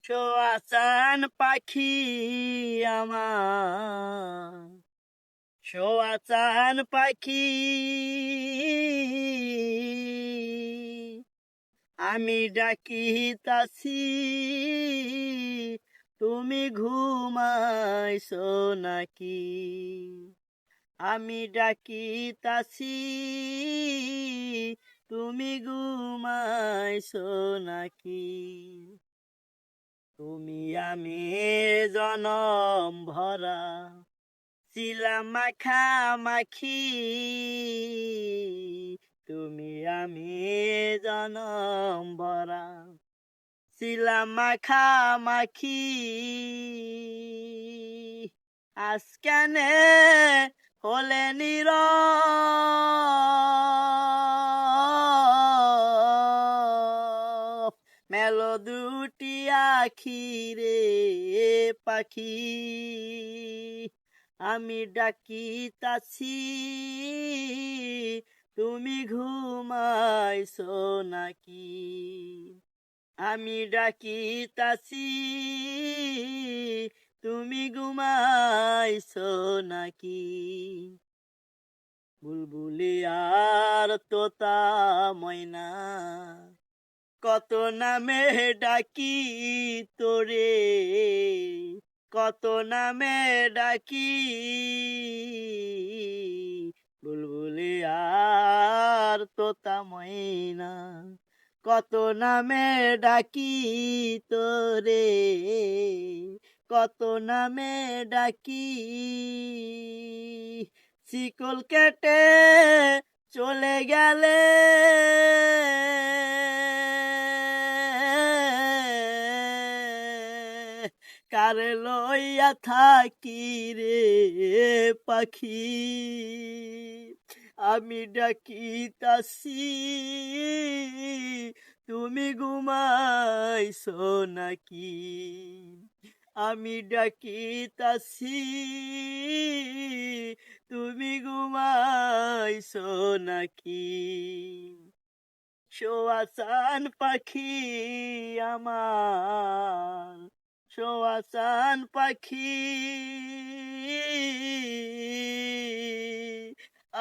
শোয়াচান পাখি আমার, শোয়াচান পাখি আমি ডাকিতাছি, তুমি ঘুমাইছো নাকি? আমি ডাকিতাছি, তুমি ঘুমাইছো নাকি? তুমি আমি জনম ভরা ছিলাম মাখামাখি, তুমি আমি জনম ভরা ছিলাম মাখামাখি। আজ কেনে হলে নীরব, মেলো দুটি আখি রে পাখি, আমি ডাকিতাছি, তুমি ঘুমাইছো নাকি? আমি ডাকিতাছি, তুমি ঘুমাইছো নাকি? বুলবুলি আর তোতা ময়না কত নামে ডাকি তোরে, কত নামে ডাকি। বুলবুলি আর তোতা ময়না কত নামে ডাকি তোরে, কত নামে ডাকি। শিকল কেটে চলে গেলে কারে লইয়া থাকি রে পাখি, আমি ডাকিতাছি, তুমি ঘুমাইছো নাকি? আমি ডাকিতাছি, তুমি ঘুমাইছো নাকি? শোয়াচান পাখি আমার, শোয়াচান পাখি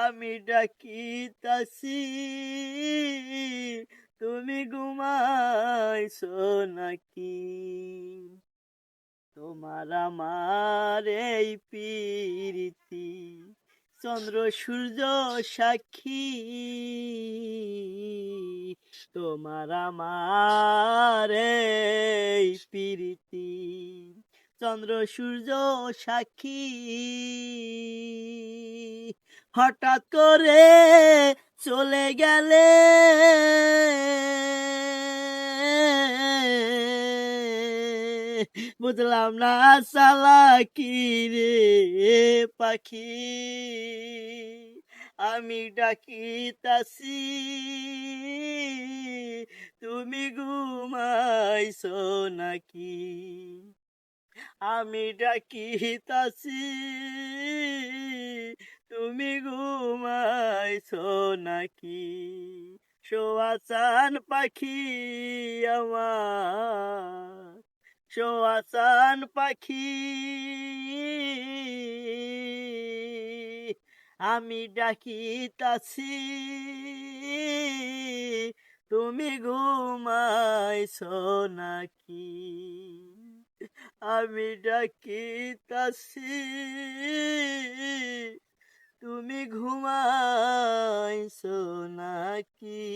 আমি ডাকিতাছি, তুমি ঘুমাইছো নাকি? তোমার আমার এই প্রীতি চন্দ্র সূর্য সাক্ষী, তোমার আমার এই প্রীতি চন্দ্র সূর্য সাক্ষী। হঠাৎ করে চলে গেলে বুঝলাম না চালাকি রে পাখি, আমি ডাকিতাছি, তুমি ঘুমাইছো নাকি? আমি ডাকিতাছি, তুমি ঘুমাইছো নাকি? শোয়াচান পাখি আমার, শোয়াচান পাখি আমি ডাকিতাছি, তুমি ঘুমাইছো নাকি? আমি ডাকিতাছি, তুমি ঘুমাইছো নাকি?